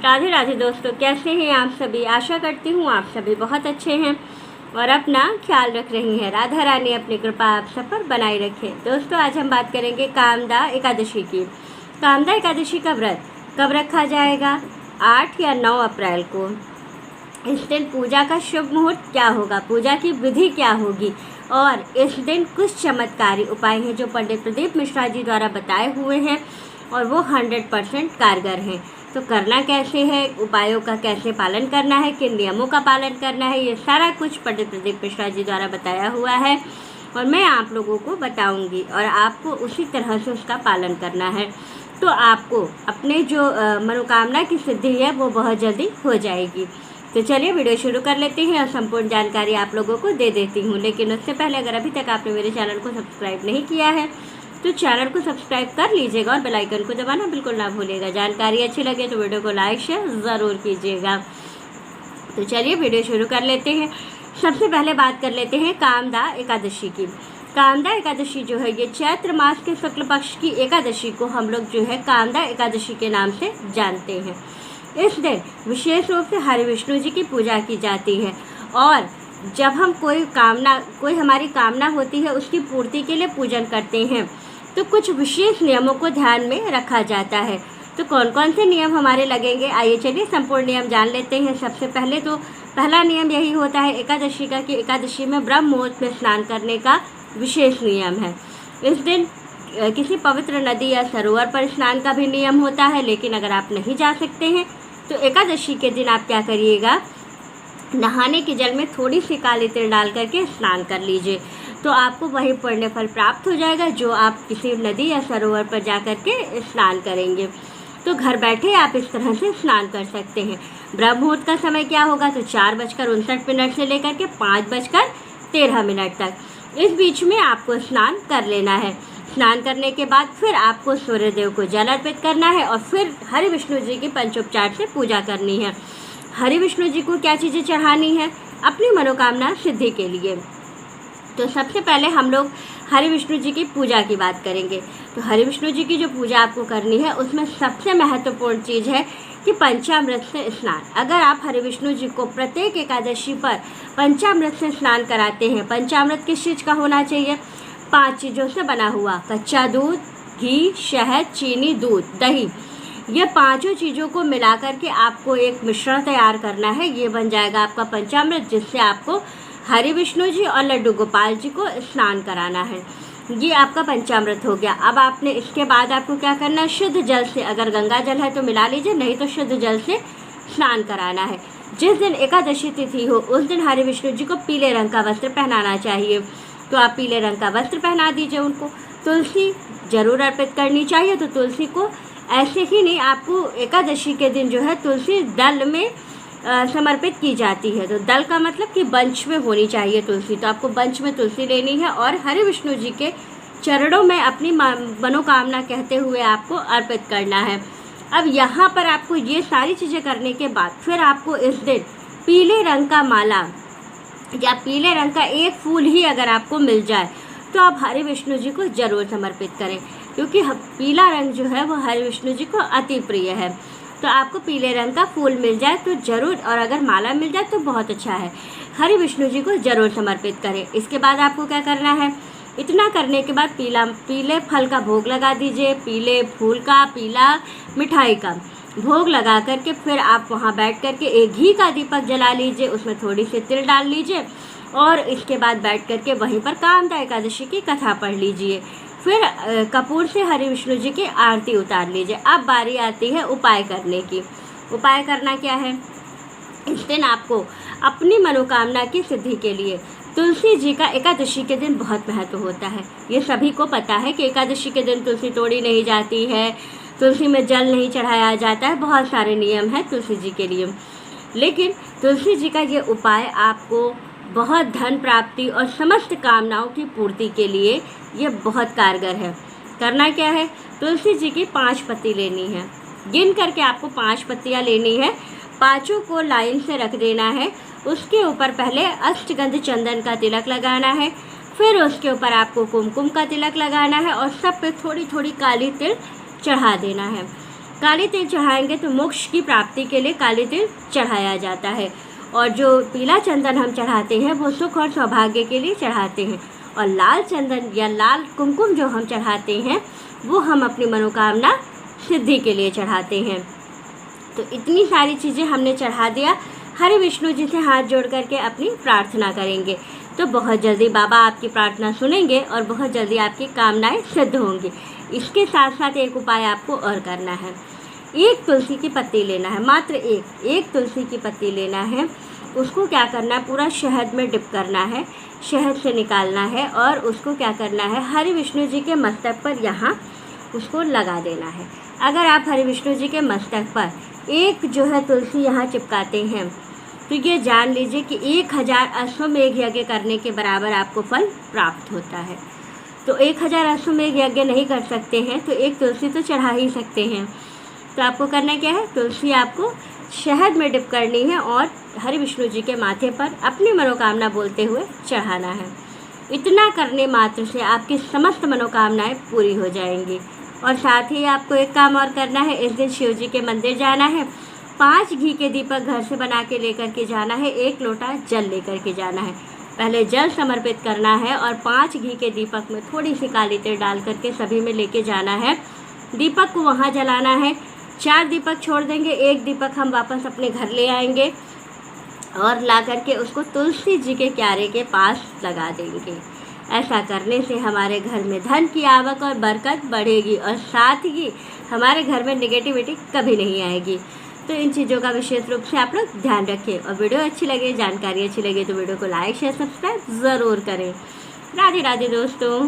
राधे राधे दोस्तों, कैसे हैं आप सभी। आशा करती हूँ आप सभी बहुत अच्छे हैं और अपना ख्याल रख रही हैं। राधा रानी अपनी कृपा आप सब पर बनाए रखे। दोस्तों, आज हम बात करेंगे कामदा एकादशी की। कामदा एकादशी का व्रत कब रखा जाएगा? 8 या 9 अप्रैल को। इस दिन पूजा का शुभ मुहूर्त क्या होगा, पूजा की विधि क्या होगी और इस दिन कुछ चमत्कारी उपाय हैं जो पंडित प्रदीप मिश्रा जी द्वारा बताए हुए हैं और वो 100% कारगर हैं। तो करना कैसे है, उपायों का कैसे पालन करना है, किन नियमों का पालन करना है, ये सारा कुछ पंडित प्रदीप मिश्रा जी द्वारा बताया हुआ है और मैं आप लोगों को बताऊंगी और आपको उसी तरह से उसका पालन करना है। तो आपको अपने जो मनोकामना की सिद्धि है वो बहुत जल्दी हो जाएगी। तो चलिए वीडियो शुरू कर लेते हैं और संपूर्ण जानकारी आप लोगों को दे देती हूँ। लेकिन उससे पहले अगर अभी तक आपने मेरे चैनल को सब्सक्राइब नहीं किया है तो चैनल को सब्सक्राइब कर लीजिएगा और बेल आइकन को दबाना बिल्कुल ना भूलिएगा। जानकारी अच्छी लगे तो वीडियो को लाइक शेयर ज़रूर कीजिएगा। तो चलिए वीडियो शुरू कर लेते हैं। सबसे पहले बात कर लेते हैं कामदा एकादशी की। कामदा एकादशी जो है ये चैत्र मास के शुक्ल पक्ष की एकादशी को हम लोग जो है कामदा एकादशी के नाम से जानते हैं। इस दिन विशेष रूप से हरि विष्णु जी की पूजा की जाती है और जब हम कोई हमारी कामना होती है उसकी पूर्ति के लिए पूजन करते हैं तो कुछ विशेष नियमों को ध्यान में रखा जाता है। तो कौन कौन से नियम हमारे लगेंगे, आइए चलिए संपूर्ण नियम जान लेते हैं। सबसे पहले तो पहला नियम यही होता है एकादशी का कि एकादशी में ब्रह्म मुहूर्त में स्नान करने का विशेष नियम है। इस दिन किसी पवित्र नदी या सरोवर पर स्नान का भी नियम होता है, लेकिन अगर आप नहीं जा सकते हैं तो एकादशी के दिन आप क्या करिएगा, नहाने के जल में थोड़ी सी काली तिल डाल करके स्नान कर लीजिए। तो आपको वही पुण्य फल प्राप्त हो जाएगा जो आप किसी नदी या सरोवर पर जा कर के स्नान करेंगे। तो घर बैठे आप इस तरह से स्नान कर सकते हैं। ब्रह्म मुहूर्त का समय क्या होगा, तो 4:59 से लेकर के 5:13 तक इस बीच में आपको स्नान कर लेना है। स्नान करने के बाद फिर आपको सूर्यदेव को जल अर्पित करना है और फिर हरि विष्णु जी की पंचोपचार से पूजा करनी है। हरि विष्णु जी को क्या चीज़ें चढ़ानी है अपनी मनोकामना सिद्धि के लिए। तो सबसे पहले हम लोग हरि विष्णु जी की पूजा की बात करेंगे। तो हरि विष्णु जी की जो पूजा आपको करनी है उसमें सबसे महत्वपूर्ण चीज़ है कि पंचामृत से स्नान। अगर आप हरि विष्णु जी को प्रत्येक एकादशी पर पंचामृत से स्नान कराते हैं, पंचामृत किस चीज़ का होना चाहिए, 5 चीज़ों से बना हुआ, कच्चा दूध, घी, शहद, चीनी, दूध, दही, ये 5 चीज़ों को मिला करके आपको एक मिश्रण तैयार करना है। ये बन जाएगा आपका पंचामृत, जिससे आपको हरि विष्णु जी और लड्डू गोपाल जी को स्नान कराना है। ये आपका पंचामृत हो गया। अब आपने इसके बाद आपको क्या करना है, शुद्ध जल से, अगर गंगा जल है तो मिला लीजिए, नहीं तो शुद्ध जल से स्नान कराना है। जिस दिन एकादशी तिथि हो उस दिन हरि विष्णु जी को पीले रंग का वस्त्र पहनाना चाहिए। तो आप पीले रंग का वस्त्र पहना दीजिए उनको। तुलसी जरूर अर्पित करनी चाहिए। तो तुलसी को ऐसे ही नहीं, आपको एकादशी के दिन जो है तुलसी दल में समर्पित की जाती है। तो दल का मतलब कि बंच में होनी चाहिए तुलसी। तो आपको बंच में तुलसी लेनी है और हरि विष्णु जी के चरणों में अपनी मनोकामना कहते हुए आपको अर्पित करना है। अब यहाँ पर आपको ये सारी चीज़ें करने के बाद फिर आपको इस दिन पीले रंग का माला या पीले रंग का एक फूल ही अगर आपको मिल जाए तो आप हरि विष्णु जी को ज़रूर समर्पित करें, क्योंकि पीला रंग जो है वो हरि विष्णु जी को अति प्रिय है। तो आपको पीले रंग का फूल मिल जाए तो ज़रूर, और अगर माला मिल जाए तो बहुत अच्छा है, हरि विष्णु जी को ज़रूर समर्पित करें। इसके बाद आपको क्या करना है, इतना करने के बाद पीले फल का भोग लगा दीजिए, पीले फूल का, पीला मिठाई का भोग लगा करके फिर आप वहाँ बैठ करके एक घी का दीपक जला लीजिए, उसमें थोड़ी सी तिल डाल लीजिए और इसके बाद बैठ करके वहीं पर कामदा एकादशी की कथा पढ़ लीजिए। फिर कपूर से हरि विष्णु जी की आरती उतार लीजिए। अब बारी आती है उपाय करने की। उपाय करना क्या है, इस दिन आपको अपनी मनोकामना की सिद्धि के लिए तुलसी जी का एकादशी के दिन बहुत महत्व होता है। ये सभी को पता है कि एकादशी के दिन तुलसी तोड़ी नहीं जाती है, तुलसी में जल नहीं चढ़ाया जाता है, बहुत सारे नियम हैं तुलसी जी के लिए। लेकिन तुलसी जी का ये उपाय आपको बहुत धन प्राप्ति और समस्त कामनाओं की पूर्ति के लिए ये बहुत कारगर है। करना क्या है, तुलसी जी की 5 पत्ती लेनी है, गिन करके आपको 5 पत्तियाँ लेनी है, 5 को लाइन से रख देना है। उसके ऊपर पहले अष्टगंध चंदन का तिलक लगाना है, फिर उसके ऊपर आपको कुमकुम का तिलक लगाना है और सब पे थोड़ी थोड़ी काली तिल चढ़ा देना है। काले तिल चढ़ाएंगे तो मोक्ष की प्राप्ति के लिए काले तिल चढ़ाया जाता है। और जो पीला चंदन हम चढ़ाते हैं वो सुख और सौभाग्य के लिए चढ़ाते हैं। और लाल चंदन या लाल कुमकुम जो हम चढ़ाते हैं वो हम अपनी मनोकामना सिद्धि के लिए चढ़ाते हैं। तो इतनी सारी चीज़ें हमने चढ़ा दिया। हरि विष्णु जी से हाथ जोड़ करके अपनी प्रार्थना करेंगे तो बहुत जल्दी बाबा आपकी प्रार्थना सुनेंगे और बहुत जल्दी आपकी कामनाएं सिद्ध होंगी। इसके साथ साथ एक उपाय आपको और करना है। एक तुलसी की पत्ती लेना है, मात्र एक तुलसी की पत्ती लेना है। उसको क्या करना है, पूरा शहद में डिप करना है, शहद से निकालना है और उसको क्या करना है, हरि विष्णु जी के मस्तक पर यहाँ उसको लगा देना है। अगर आप हरि विष्णु जी के मस्तक पर एक जो है तुलसी यहाँ चिपकाते हैं तो ये जान लीजिए कि 1000 अश्वमेघ यज्ञ करने के बराबर आपको फल प्राप्त होता है। तो 1000 अश्वमेघ यज्ञ नहीं कर सकते हैं तो एक तुलसी तो चढ़ा ही सकते हैं। तो आपको करना क्या है, तुलसी आपको शहद में डिप करनी है और हरि विष्णु जी के माथे पर अपनी मनोकामना बोलते हुए चढ़ाना है। इतना करने मात्र से आपकी समस्त मनोकामनाएं पूरी हो जाएंगी। और साथ ही आपको एक काम और करना है, इस दिन शिव जी के मंदिर जाना है, 5 घी के दीपक घर से बना के लेकर के जाना है, 1 लोटा जल लेकर के जाना है। पहले जल समर्पित करना है और 5 घी के दीपक में थोड़ी सी काली तिल डाल करके सभी में लेके जाना है। दीपक को वहाँ जलाना है। 4 दीपक छोड़ देंगे, 1 दीपक हम वापस अपने घर ले आएंगे और ला करके उसको तुलसी जी के क्यारे के पास लगा देंगे। ऐसा करने से हमारे घर में धन की आवक और बरकत बढ़ेगी और साथ ही हमारे घर में नेगेटिविटी कभी नहीं आएगी। तो इन चीज़ों का विशेष रूप से आप लोग ध्यान रखें। और वीडियो अच्छी लगे, जानकारी अच्छी लगे तो वीडियो को लाइक शेयर सब्सक्राइब ज़रूर करें। राधे राधे दोस्तों।